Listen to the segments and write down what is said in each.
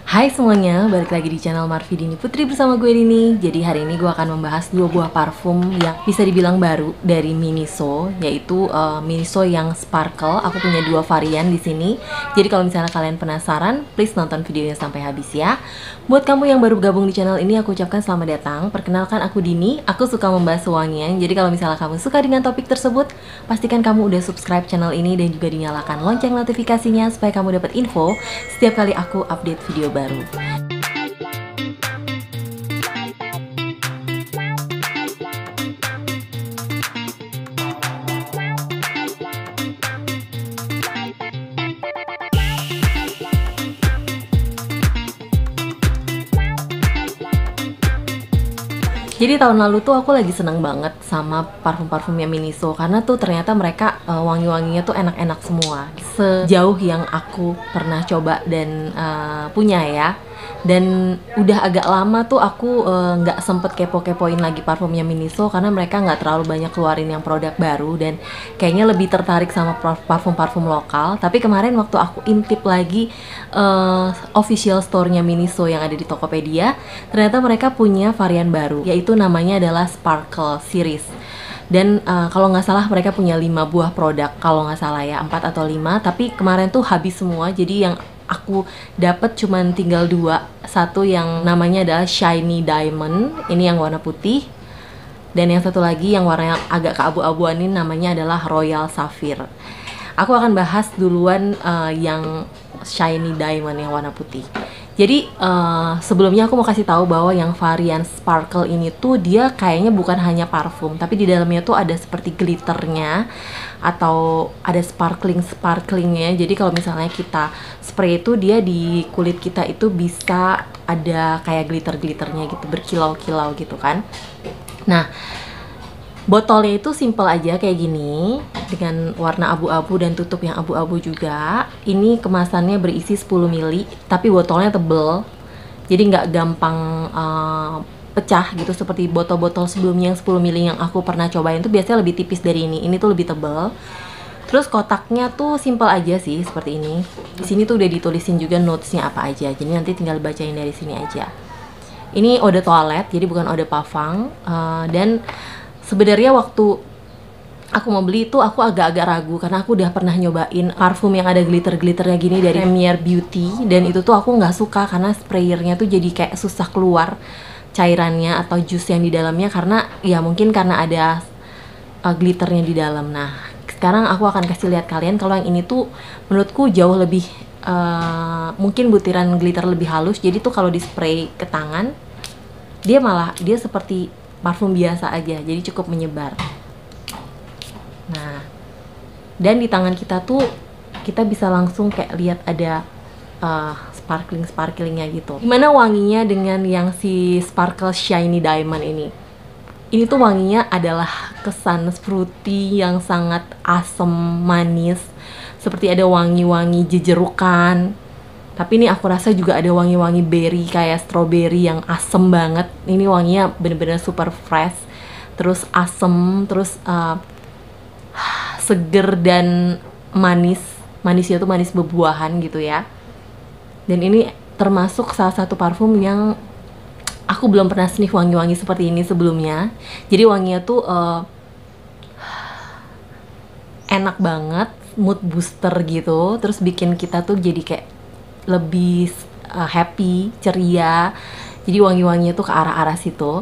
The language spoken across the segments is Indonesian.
Hai semuanya, balik lagi di channel Marvidini Putri bersama gue Dini. Jadi hari ini gue akan membahas dua buah parfum yang bisa dibilang baru dari Miniso, yaitu Miniso yang Sparkle. Aku punya dua varian di sini. Jadi kalau misalnya kalian penasaran, please nonton videonya sampai habis ya. Buat kamu yang baru gabung di channel ini, aku ucapkan selamat datang. Perkenalkan, aku Dini. Aku suka membahas wangian. Jadi kalau misalnya kamu suka dengan topik tersebut, pastikan kamu udah subscribe channel ini dan juga dinyalakan lonceng notifikasinya supaya kamu dapat info setiap kali aku update video baru. Jadi tahun lalu tuh aku lagi seneng banget sama parfum-parfumnya Miniso karena tuh ternyata mereka wangi-wanginya tuh enak-enak semua. Sejauh yang aku pernah coba dan punya ya. Dan udah agak lama tuh aku nggak sempet kepo-kepoin lagi parfumnya Miniso karena mereka nggak terlalu banyak keluarin yang produk baru dan kayaknya lebih tertarik sama parfum-parfum lokal. Tapi kemarin waktu aku intip lagi official store-nya Miniso yang ada di Tokopedia, ternyata mereka punya varian baru, yaitu namanya adalah Sparkle series. Dan kalau nggak salah mereka punya 5 buah produk, kalau nggak salah ya 4 atau 5. Tapi kemarin tuh habis semua, jadi yang aku dapat cuman tinggal 2. Satu yang namanya adalah Shiny Diamond, ini yang warna putih. Dan yang satu lagi yang warna agak keabu-abuan ini namanya adalah Royal Sapphire. Aku akan bahas duluan yang Shiny Diamond yang warna putih. Jadi sebelumnya aku mau kasih tahu bahwa yang varian Sparkle ini tuh dia kayaknya bukan hanya parfum, tapi di dalamnya tuh ada seperti glitternya atau ada sparklingnya. Jadi kalau misalnya kita spray itu dia di kulit kita itu bisa ada kayak glitternya gitu, berkilau-kilau gitu kan. Nah, botolnya itu simple aja kayak gini dengan warna abu-abu dan tutup yang abu-abu juga. Ini kemasannya berisi 10 ml, tapi botolnya tebel, jadi nggak gampang pecah gitu seperti botol-botol sebelumnya yang 10 ml yang aku pernah cobain tuh biasanya lebih tipis dari ini. Ini tuh lebih tebel. Terus kotaknya tuh simple aja sih seperti ini. Di sini tuh udah ditulisin juga notesnya apa aja. Jadi nanti tinggal bacain dari sini aja. Ini eau de toilette, jadi bukan eau de parfum. Dan sebenarnya waktu aku mau beli itu aku agak-agak ragu karena aku udah pernah nyobain parfum yang ada glitter-glitternya gini dari Premier Beauty, dan itu tuh aku nggak suka karena sprayernya tuh jadi kayak susah keluar cairannya atau jus yang di dalamnya karena ya mungkin karena ada glitternya di dalam. Nah, sekarang aku akan kasih lihat kalian kalau yang ini tuh menurutku jauh lebih mungkin butiran glitter lebih halus. Jadi tuh kalau di spray ke tangan dia seperti parfum biasa aja, jadi cukup menyebar. Nah, dan di tangan kita tuh kita bisa langsung kayak lihat ada sparklingnya gitu. Gimana wanginya dengan yang si Sparkle Shiny Diamond ini? Ini tuh wanginya adalah kesan fruity yang sangat asam manis, seperti ada wangi-wangi jejerukan. Tapi ini aku rasa juga ada wangi-wangi berry kayak strawberry yang asem banget. Ini wanginya bener-bener super fresh, terus asem, terus seger dan manis. Manisnya tuh manis bebuahan gitu ya. Dan ini termasuk salah satu parfum yang aku belum pernah sniff wangi-wangi seperti ini sebelumnya. Jadi wanginya tuh enak banget, mood booster gitu. Terus bikin kita tuh jadi kayak lebih happy, ceria. Jadi wangi-wanginya tuh ke arah-arah situ.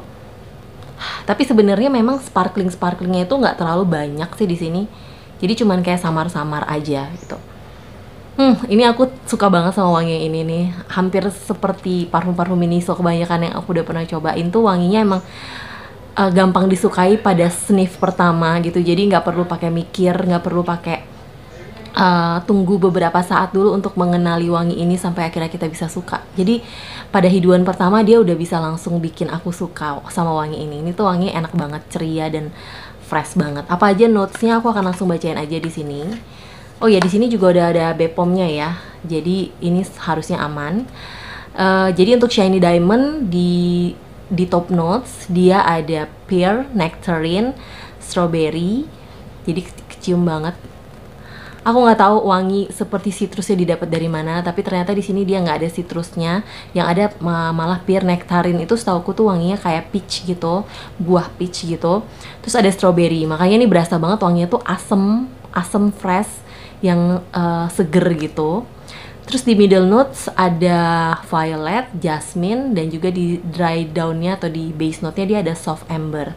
Tapi sebenarnya memang sparklingnya itu nggak terlalu banyak sih di sini. Jadi cuman kayak samar-samar aja gitu. Ini aku suka banget sama wangi ini nih. Hampir seperti parfum-parfum Miniso kebanyakan yang aku udah pernah cobain tuh wanginya emang gampang disukai pada sniff pertama gitu. Jadi nggak perlu pakai mikir, nggak perlu pakai tunggu beberapa saat dulu untuk mengenali wangi ini sampai akhirnya kita bisa suka. Jadi pada hiduan pertama dia udah bisa langsung bikin aku suka sama wangi ini. Ini tuh wangi enak banget, ceria dan fresh banget. Apa aja notesnya aku akan langsung bacain aja di sini. Oh ya, di sini juga udah ada BPOM-nya ya. Jadi ini harusnya aman. Jadi untuk Shiny Diamond di top notes dia ada pear, nectarine, strawberry. Jadi kecium banget. Aku nggak tahu wangi seperti citrusnya didapat dari mana, tapi ternyata di sini dia nggak ada citrusnya, yang ada malah pure nectarin. Itu setauku tuh wanginya kayak peach gitu, buah peach gitu. Terus ada strawberry, makanya ini berasa banget wanginya tuh asem fresh yang seger gitu. Terus di middle notes ada violet, jasmine, dan juga di dry down-nya atau di base note-nya dia ada soft amber.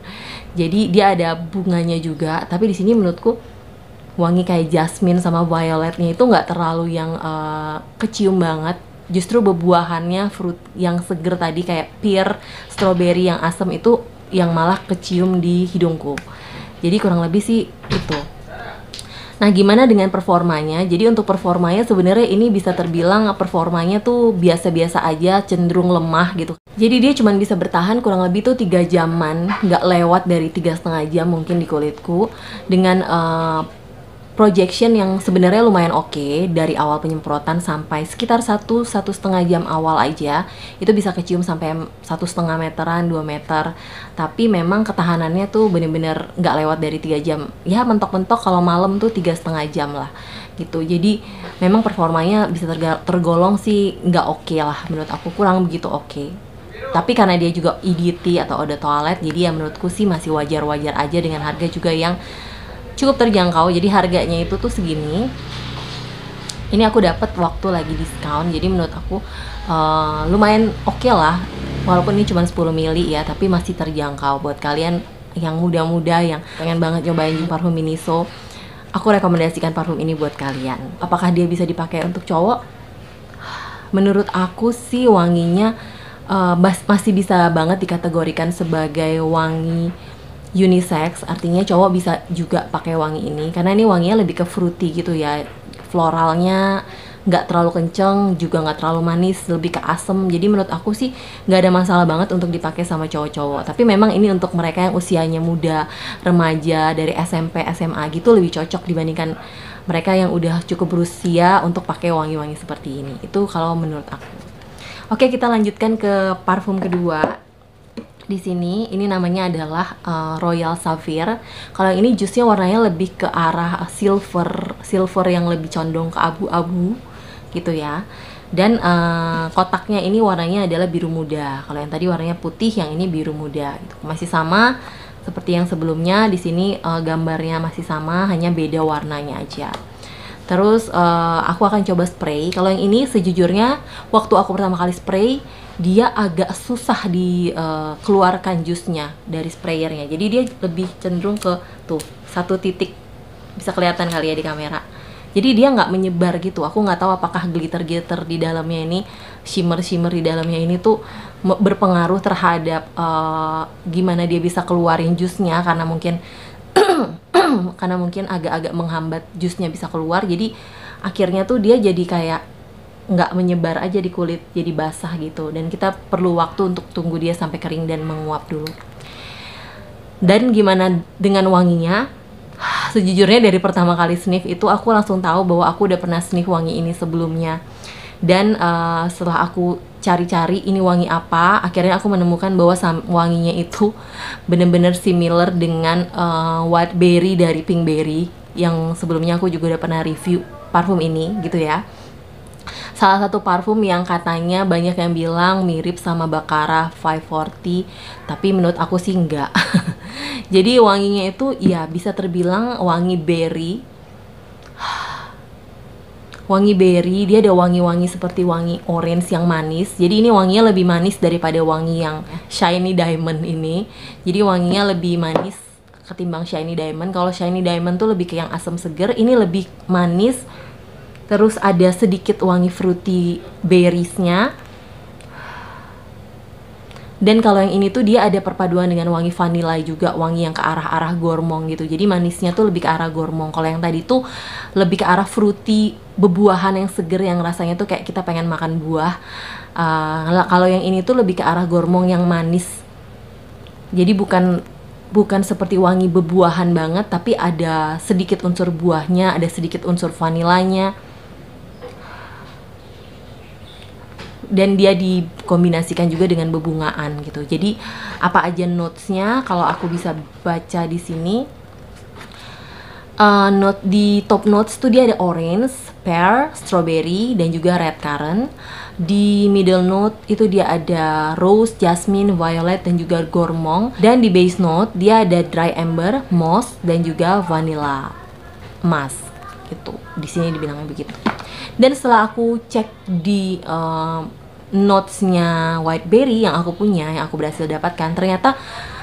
Jadi dia ada bunganya juga, tapi di sini menurutku wangi kayak jasmine sama violetnya itu nggak terlalu yang kecium banget. Justru bebuahannya, fruit yang seger tadi kayak pear, strawberry yang asam itu yang malah kecium di hidungku. Jadi kurang lebih sih itu. Nah, gimana dengan performanya? Jadi untuk performanya sebenarnya ini bisa terbilang performanya tuh biasa-biasa aja, cenderung lemah gitu. Jadi dia cuma bisa bertahan kurang lebih tuh 3 jaman, nggak lewat dari 3,5 jam mungkin di kulitku, dengan projection yang sebenarnya lumayan oke. Dari awal penyemprotan sampai sekitar 1,5 jam awal aja itu bisa kecium sampai 1,5 meteran, 2 meter. Tapi memang ketahanannya tuh bener-bener nggak lewat dari 3 jam. Ya mentok-mentok kalau malam tuh 3,5 jam lah gitu. Jadi memang performanya bisa tergolong sih nggak oke lah, menurut aku kurang begitu oke. Tapi karena dia juga EDT atau eau de toilette, jadi ya menurutku sih masih wajar-wajar aja dengan harga juga yang cukup terjangkau. Jadi harganya itu tuh segini. Ini aku dapat waktu lagi diskon. Jadi menurut aku lumayan oke lah. Walaupun ini cuma 10 mili ya, tapi masih terjangkau buat kalian yang muda-muda yang pengen banget nyobain parfum Miniso. Aku rekomendasikan parfum ini buat kalian. Apakah dia bisa dipakai untuk cowok? Menurut aku sih wanginya masih bisa banget dikategorikan sebagai wangi unisex, artinya cowok bisa juga pakai wangi ini karena ini wanginya lebih ke fruity gitu ya, floralnya nggak terlalu kenceng juga nggak terlalu manis, lebih ke asem. Jadi menurut aku sih nggak ada masalah banget untuk dipakai sama cowok-cowok, tapi memang ini untuk mereka yang usianya muda, remaja, dari SMP, SMA gitu lebih cocok dibandingkan mereka yang udah cukup berusia untuk pakai wangi-wangi seperti ini. Itu kalau menurut aku. Oke, kita lanjutkan ke parfum kedua. Di sini ini namanya adalah Royal Sapphire. Kalau ini jusnya warnanya lebih ke arah silver yang lebih condong ke abu-abu gitu ya. Dan kotaknya ini warnanya adalah biru muda. Kalau yang tadi warnanya putih, yang ini biru muda gitu. Masih sama seperti yang sebelumnya. Di sini gambarnya masih sama, hanya beda warnanya aja. Terus aku akan coba spray. Kalau yang ini sejujurnya waktu aku pertama kali spray dia agak susah dikeluarkan jusnya dari sprayernya. Jadi dia lebih cenderung ke tuh 1 titik, bisa kelihatan kali ya di kamera. Jadi dia nggak menyebar gitu. Aku nggak tahu apakah glitter-glitter di dalamnya ini, shimmer di dalamnya ini tuh berpengaruh terhadap gimana dia bisa keluarin jusnya, karena mungkin karena mungkin agak-agak menghambat jusnya bisa keluar. Jadi akhirnya tuh dia jadi kayak nggak menyebar aja di kulit, jadi basah gitu. Dan kita perlu waktu untuk tunggu dia sampai kering dan menguap dulu. Dan gimana dengan wanginya? Sejujurnya dari pertama kali sniff itu aku langsung tahu bahwa aku udah pernah sniff wangi ini sebelumnya. Dan setelah aku cari-cari ini wangi apa, akhirnya aku menemukan bahwa wanginya itu bener-bener similar dengan White Berry dari Pinkberry yang sebelumnya aku juga udah pernah review parfum ini gitu ya. Salah satu parfum yang katanya banyak yang bilang mirip sama Baccarat 540, tapi menurut aku sih enggak. Jadi wanginya itu ya bisa terbilang wangi berry. Wangi berry, dia ada wangi-wangi seperti wangi orange yang manis. Jadi ini wanginya lebih manis daripada wangi yang Shiny Diamond ini. Jadi wanginya lebih manis ketimbang Shiny Diamond. Kalau Shiny Diamond tuh lebih ke yang asam seger, ini lebih manis. Terus ada sedikit wangi fruity berries-nya. Dan kalau yang ini tuh dia ada perpaduan dengan wangi vanilla juga, wangi yang ke arah-arah gormong gitu. Jadi manisnya tuh lebih ke arah gormong. Kalau yang tadi tuh lebih ke arah fruity, bebuahan yang seger yang rasanya tuh kayak kita pengen makan buah. Kalau yang ini tuh lebih ke arah gormong yang manis. Jadi bukan seperti wangi bebuahan banget, tapi ada sedikit unsur buahnya, ada sedikit unsur vanilanya. Dan dia dikombinasikan juga dengan bebungaan gitu. Jadi apa aja notes-nya kalau aku bisa baca di sini, Note di top notes tuh dia ada orange, pear, strawberry, dan juga red currant. Di middle note itu dia ada rose, jasmine, violet, dan juga gourmand. Dan di base note dia ada dry amber, moss, dan juga vanilla emas gitu. Di sini dibilangnya begitu. Dan setelah aku cek di notesnya Whiteberry yang aku punya, yang aku berhasil dapatkan, ternyata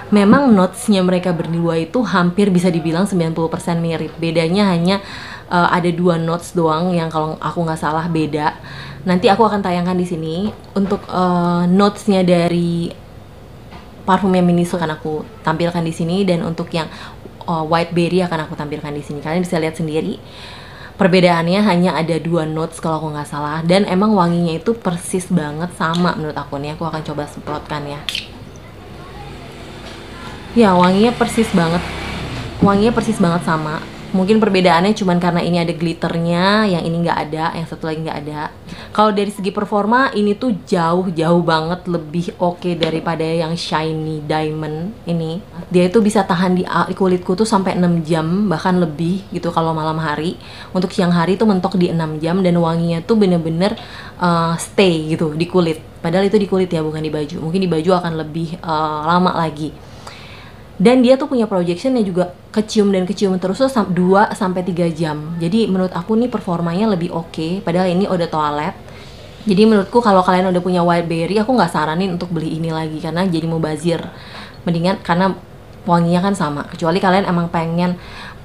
memang notesnya mereka berdua itu hampir bisa dibilang 90% mirip. Bedanya hanya ada 2 notes doang yang kalau aku nggak salah beda. Nanti aku akan tayangkan di sini. Untuk notesnya dari parfumnya Miniso akan aku tampilkan di sini, dan untuk yang Whiteberry akan aku tampilkan di sini. Kalian bisa lihat sendiri. Perbedaannya hanya ada 2 notes kalau aku nggak salah, dan emang wanginya itu persis banget sama menurut aku nih. Aku akan coba semprotkan ya. Ya, wanginya persis banget sama. Mungkin perbedaannya cuman karena ini ada glitternya, yang ini nggak ada, yang satu lagi nggak ada. Kalau dari segi performa, ini tuh jauh banget lebih oke daripada yang shiny diamond ini. Dia itu bisa tahan di kulitku tuh sampai 6 jam, bahkan lebih gitu kalau malam hari. Untuk siang hari tuh mentok di 6 jam, dan wanginya tuh bener-bener stay gitu di kulit. Padahal itu di kulit ya, bukan di baju. Mungkin di baju akan lebih lama lagi. Dan dia tuh punya projectionnya juga kecium terus tuh 2-3 jam. Jadi menurut aku nih performanya lebih oke. Padahal ini eau de toilette. Jadi menurutku kalau kalian udah punya Whiteberry, aku nggak saranin untuk beli ini lagi karena jadi mubazir. Mendingan, karena wanginya kan sama. Kecuali kalian emang pengen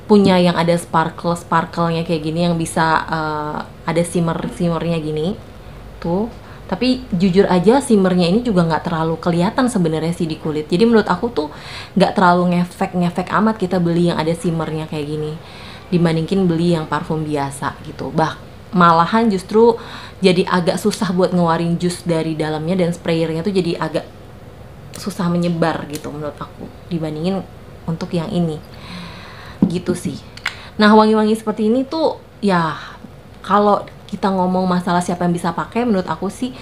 punya yang ada sparkle-nya kayak gini, yang bisa ada shimmernya gini. Tuh. Tapi jujur aja shimmernya ini juga nggak terlalu kelihatan sebenarnya sih di kulit. Jadi menurut aku tuh nggak terlalu ngefek amat kita beli yang ada shimmernya kayak gini, dibandingin beli yang parfum biasa gitu. Malahan justru jadi agak susah buat ngeluarin jus dari dalamnya, dan sprayernya tuh jadi agak susah menyebar gitu menurut aku, dibandingin untuk yang ini gitu sih. Nah, wangi-wangi seperti ini tuh ya, kalau kita ngomong masalah siapa yang bisa pakai, menurut aku sih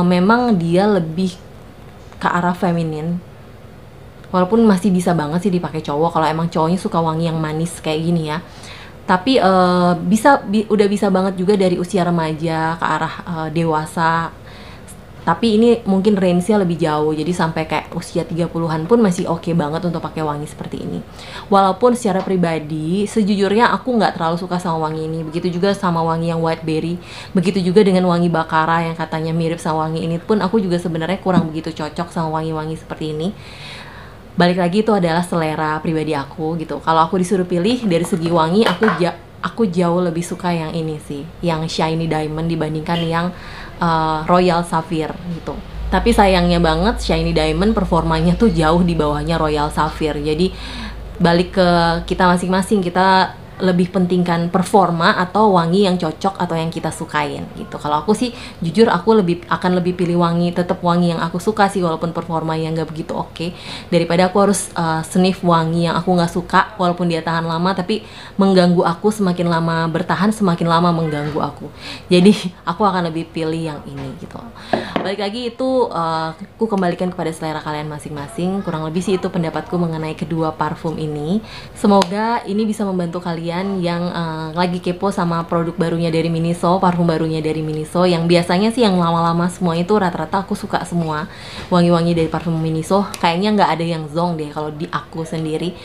memang dia lebih ke arah feminin. Walaupun masih bisa banget sih dipakai cowok kalau emang cowoknya suka wangi yang manis kayak gini ya. Tapi udah bisa banget juga dari usia remaja ke arah dewasa. Tapi ini mungkin range-nya lebih jauh, jadi sampai kayak usia 30-an pun masih oke banget untuk pakai wangi seperti ini. Walaupun secara pribadi, sejujurnya aku nggak terlalu suka sama wangi ini. Begitu juga sama wangi yang Whiteberry. Begitu juga dengan wangi Baccarat yang katanya mirip sama wangi ini pun aku juga sebenarnya kurang begitu cocok sama wangi-wangi seperti ini. Balik lagi, itu adalah selera pribadi aku gitu. Kalau aku disuruh pilih dari segi wangi, aku jauh lebih suka yang ini sih, yang Shiny Diamond dibandingkan yang Royal Sapphire gitu. Tapi sayangnya banget Shiny Diamond performanya tuh jauh di bawahnya Royal Sapphire. Jadi balik ke kita masing-masing, kita lebih pentingkan performa atau wangi yang cocok atau yang kita sukain gitu. Kalau aku sih jujur aku akan lebih pilih tetap wangi yang aku suka sih, walaupun performanya nggak begitu oke, daripada aku harus sniff wangi yang aku nggak suka walaupun dia tahan lama tapi mengganggu aku. Semakin lama bertahan, semakin lama mengganggu aku. Jadi aku akan lebih pilih yang ini gitu. Balik lagi, itu aku kembalikan kepada selera kalian masing-masing. Kurang lebih sih itu pendapatku mengenai kedua parfum ini. Semoga ini bisa membantu kalian yang lagi kepo sama produk barunya dari Miniso, parfum barunya dari Miniso. Yang biasanya sih yang lama-lama semua itu rata-rata aku suka semua wangi-wangi dari parfum Miniso. Kayaknya nggak ada yang zong deh kalau di aku sendiri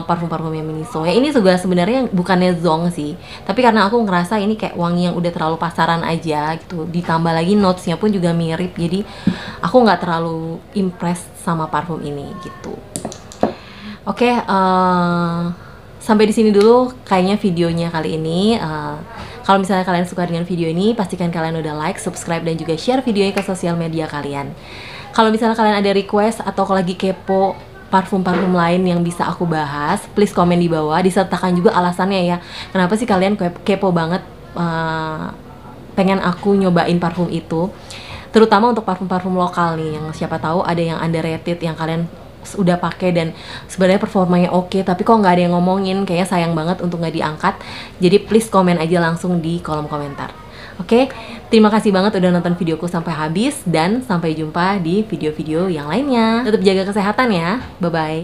parfum-parfumnya Miniso. Ya ini juga sebenarnya bukannya zong sih, tapi karena aku ngerasa ini kayak wangi yang udah terlalu pasaran aja gitu. Ditambah lagi notesnya pun juga mirip, jadi aku nggak terlalu impressed sama parfum ini gitu. Oke, sampai di sini dulu kayaknya videonya kali ini. Kalau misalnya kalian suka dengan video ini, pastikan kalian udah like, subscribe, dan juga share videonya ke sosial media kalian. Kalau misalnya kalian ada request atau lagi kepo parfum-parfum lain yang bisa aku bahas, please komen di bawah, disertakan juga alasannya ya. Kenapa sih kalian kepo banget pengen aku nyobain parfum itu. Terutama untuk parfum-parfum lokal nih, yang siapa tahu ada yang underrated yang kalian udah pakai dan sebenarnya performanya oke, tapi kok nggak ada yang ngomongin, kayaknya sayang banget untuk nggak diangkat. Jadi please komen aja langsung di kolom komentar. Oke, terima kasih banget udah nonton videoku sampai habis, dan sampai jumpa di video-video yang lainnya. Tetap jaga kesehatan ya, bye-bye.